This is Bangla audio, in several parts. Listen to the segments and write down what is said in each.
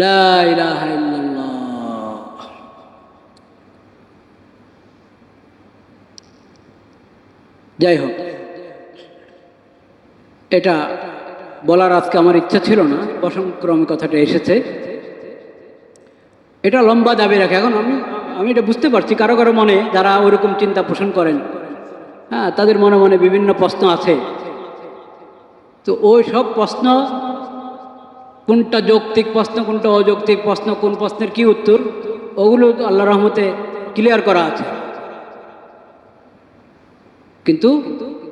লা ইলাহা ইল্লাল্লাহ। যাই হোক, এটা বলার আজকে আমার ইচ্ছা ছিল না, বসংক্রমে কথাটা এসেছে। এটা লম্বা দাবি রাখে। এখন আমি এটা বুঝতে পারছি কারো কারো মনে, যারা ওরকম চিন্তা পোষণ করেন, হ্যাঁ, তাদের মনে মনে বিভিন্ন প্রশ্ন আছে। তো ওই সব প্রশ্ন, কোনটা যৌক্তিক প্রশ্ন, কোনটা অযৌক্তিক প্রশ্ন, কোন প্রশ্নের কি উত্তর, ওগুলো আল্লাহর রহমতে ক্লিয়ার করা আছে। কিন্তু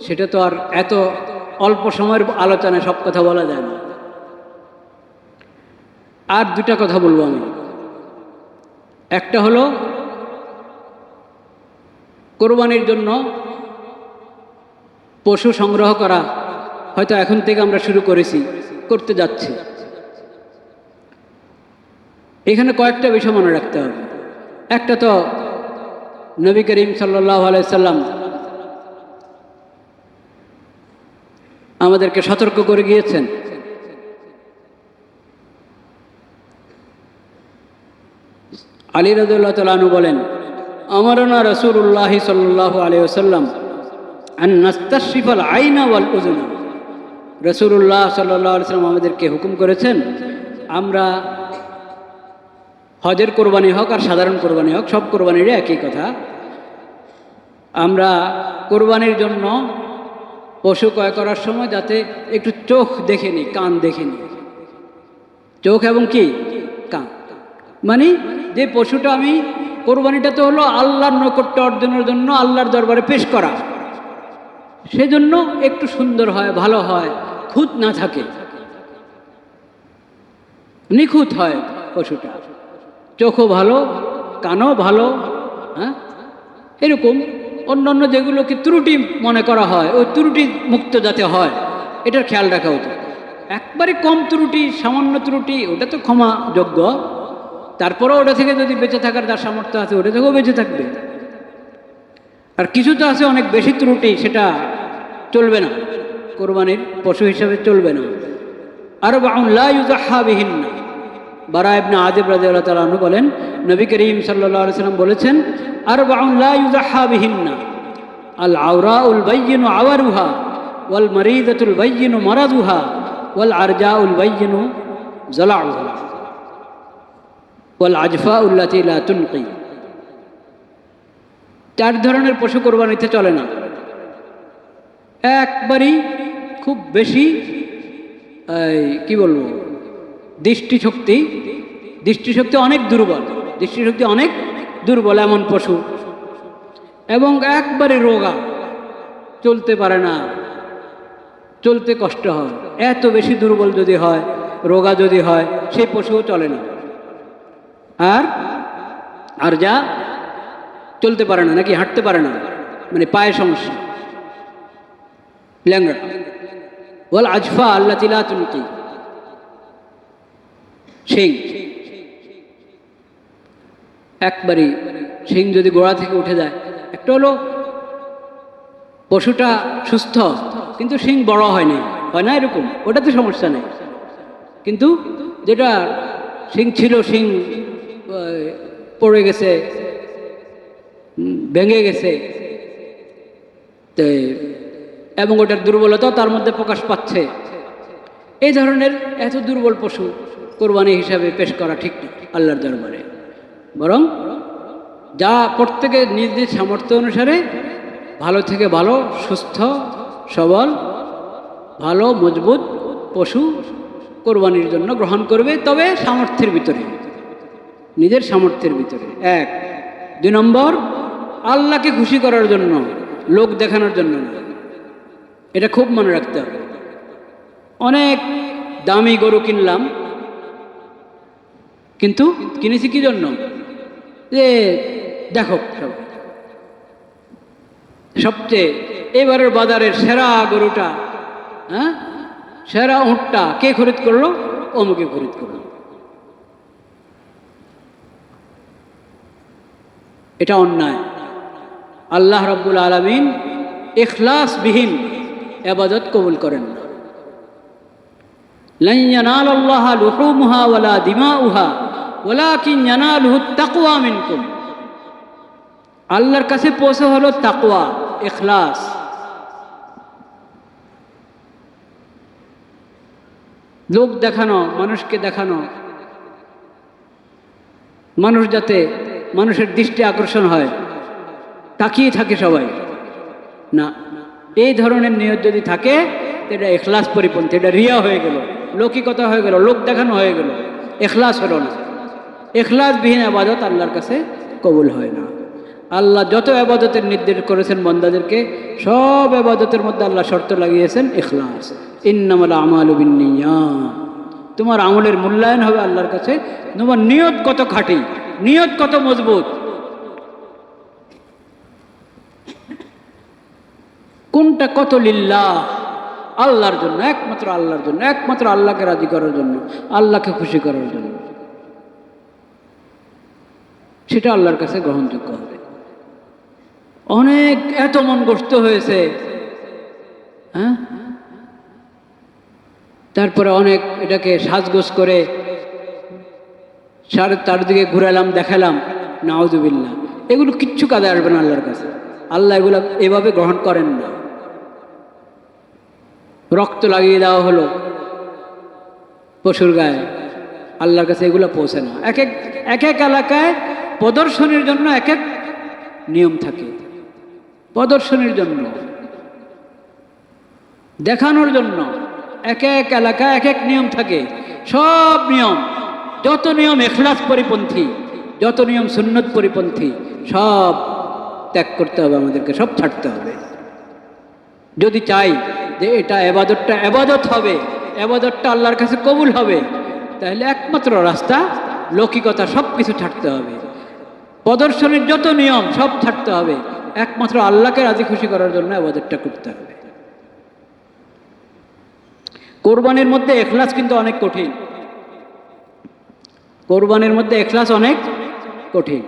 সেটা তো আর এত অল্প সময়ের আলোচনায় সব কথা বলা যায় না। আর দুটা কথা বলবো আমি। একটা হলো কোরবানির জন্য পশু সংগ্রহ করা, হয়তো এখন থেকে আমরা শুরু করেছি, করতে যাচ্ছি। এখানে কয়েকটা বিষয় মনে রাখতে হবে। একটা তো নবী করিম সাল্লাল্লাহু আলাইহি সাল্লাম আমাদেরকে সতর্ক করে গিয়েছেন, আলী রাদিয়াল্লাহু তাআলা আনহু বলেন, আমারনা রাসূলুল্লাহ সাল্লাল্লাহু আলাইহি ওয়াসাল্লাম আন নাস্তাশরিফাল আইনা ওয়াল উযুনা। রাসূলুল্লাহ সাল্লাল্লাহু আলাইহি ওয়াসাল্লাম আমাদেরকে হুকুম করেছেন, আমরা হজের কোরবানি হোক আর সাধারণ কোরবানি হোক, সব কোরবানিরই একই কথা, আমরা কোরবানির জন্য পশু ক্রয় করার সময় যাতে একটু চোখ দেখে নিই, কান দেখে নিই। চোখ এবং কি কান, মানে যে পশুটা আমি, কোরবানিটা তো হলো আল্লাহর নৈকট্য অর্জনের জন্য, আল্লাহর দরবারে পেশ করা, সেজন্য একটু সুন্দর হয়, ভালো হয়, খুঁত না থাকে, নিখুঁত হয় পশুটা, চোখও ভালো, কানও ভালো, হ্যাঁ, এরকম অন্যান্য যেগুলোকে ত্রুটি মনে করা হয়, ওই ত্রুটি মুক্ত যাতে হয়, এটার খেয়াল রাখা উচিত। একবারে কম ত্রুটি, সামান্য ত্রুটি, ওটা তো ক্ষমাযোগ্য, তারপরেও ওটা থেকে যদি বেঁচে থাকার যার সামর্থ্য আছে ওটা থেকেও বেঁচে থাকবে। আর কিছু তো আছে অনেক বেশি ত্রুটি, সেটা চলবে না, কোরবানির পশু হিসাবে চলবে না। আরবাউন লা ইউযাহা বিহিন্না, বারা ইবনে আযিব রাদিয়াল্লাহু তাআলা আনহু বলেন, নবী করিম সাল্লাল্লাহু আলাইহি সাল্লাম বলেছেন, আরবাউন লা ইউযাহা বিহিন্না আল আওরাউল বাইয়িনু আওয়ারুহা ওয়াল মারিদাতুল বাইয়িনু মারাদুহা ওয়াল আরজাউল বাইয়িনু জালাউহা ওয়াল আজফাউল লাতী লা তুনকি। চার ধরনের পশু কোরবানিতে চলে না। একবারই খুব বেশি কি বলবো, দৃষ্টিশক্তি অনেক দুর্বল, দৃষ্টিশক্তি অনেক দুর্বল এমন পশু, এবং একবারে রোগা, চলতে পারে না, চলতে কষ্ট হয়, এত বেশি দুর্বল যদি হয়, রোগা যদি হয়, সেই পশুও চলে না। আর যা চলতে পারে না, নাকি হাঁটতে পারে না, মানে পায়ের সমস্যা, ল্যাংড়া। ওয়াল আজফা আল্লাতী লা তুনকি, শিং, একবারই শিং যদি গোড়া থেকে উঠে যায়। একটা হলো পশুটা সুস্থ কিন্তু শিং বড় হয়নি, হয় না এরকম, ওটা তো সমস্যা নেই। কিন্তু যেটা শিং ছিল, শিং পড়ে গেছে, ভেঙে গেছে, এবং ওটার দুর্বলতা তার মধ্যে প্রকাশ পাচ্ছে, এই ধরনের এত দুর্বল পশু কোরবানি হিসাবে পেশ করা ঠিক না আল্লাহর দরবারে। বরং যা প্রত্যেকের নিজ নিজ সামর্থ্য অনুসারে ভালো থেকে ভালো, সুস্থ সবল, ভালো মজবুত পশু কোরবানির জন্য গ্রহণ করবে, তবে সামর্থ্যের ভিতরে, নিজের সামর্থ্যের ভিতরে। এক। দুই নম্বর, আল্লাহকে খুশি করার জন্য, লোক দেখানোর জন্য না। এটা খুব মনে রাখতে হবে। অনেক দামি গরু কিনলাম, কিন্তু কিনেছি কি জন্য? যে দেখো, সবচেয়ে এবারের বাজারের সেরা গরুটা, হ্যাঁ, সেরা উঁটটা কে খরিদ করলো? অমুকে খরিদ করলো। এটা অন্যায়। আল্লাহ রাব্বুল আলামিন ইখলাসবিহীন ইবাদত কবুল করেন না। লান ইয়ানালাল্লাহা লুহুমুহা ওয়ালা দিমাউহা ওয়ালাকিন ইয়ানালুহুত তাকওয়া মিনকুম। আল্লাহর কাছে পৌঁছে হলো তাকওয়া, ইখলাস। লোক দেখানো, মানুষকে দেখানো, মানুষ যাতে মানুষের দৃষ্টি আকর্ষণ হয়, তাকিয়ে থাকে সবাই, না। এই ধরনের নিয়ত যদি থাকে এটা ইখলাস পরিপন্থী, এটা রিয়া হয়ে গেল, লৌকিকতা হয়ে গেল, লোক দেখানো হয়ে গেল, ইখলাস হলো না। ইখলাসবিহীন ইবাদত আল্লাহর কাছে কবুল হয় না। আল্লাহ যত ইবাদতের নির্দেশ করেছেন বান্দাদেরকে, সব ইবাদতের মধ্যে আল্লাহ শর্ত লাগিয়েছেন ইখলাস। ইন্নামাল আমালু বিন্নিয়াত। তোমার আমলের মূল্যায়ন হবে আল্লাহর কাছে তোমার নিয়ত কত খাঁটি, নিয়ত কত মজবুত, কোনটা কত লিল্লাহ, আল্লাহর জন্য, একমাত্র আল্লাহর জন্য, একমাত্র আল্লাহকে রাজি করার জন্য, আল্লাহকে খুশি করার জন্য, সেটা আল্লাহর কাছে গ্রহণযোগ্য হবে। অনেক এত মনগ্রস্ত হয়েছে, হ্যাঁ, তারপরে অনেক এটাকে সাজগোজ করে চারদিকে ঘুরালাম, দেখালাম, নাউজুবিল্লাহ। এগুলো কিচ্ছু কাজে আসবে না আল্লাহর কাছে। আল্লাহ এগুলো এভাবে গ্রহণ করেন না। রক্ত লাগিয়ে দেওয়া হলো পশুর গায়ে, আল্লাহর কাছে এগুলো পৌঁছে না। এক এক এলাকায় প্রদর্শনীর জন্য এক এক নিয়ম থাকে, প্রদর্শনীর জন্য, দেখানোর জন্য এক এক এলাকায় এক এক নিয়ম থাকে। সব নিয়ম, যত নিয়ম ইখলাস পরিপন্থী, যত নিয়ম সুন্নত পরিপন্থী, সব ত্যাগ করতে হবে আমাদেরকে, সব ছাড়তে হবে। যদি চাই যে এটা ইবাদতটা ইবাদত হবে, ইবাদতটা আল্লাহর কাছে কবুল হবে, তাহলে একমাত্র রাস্তা লৌকিকতা, সব কিছু ছাড়তে হবে। প্রদর্শনীর যত নিয়ম সব ছাড়তে হবে, একমাত্র আল্লাহকে রাজি খুশি করার জন্য ইবাদতটা করতে হবে। কোরবানির মধ্যে ইখলাস কিন্তু অনেক কঠিন, কোরবানির মধ্যে ইখলাস অনেক কঠিন।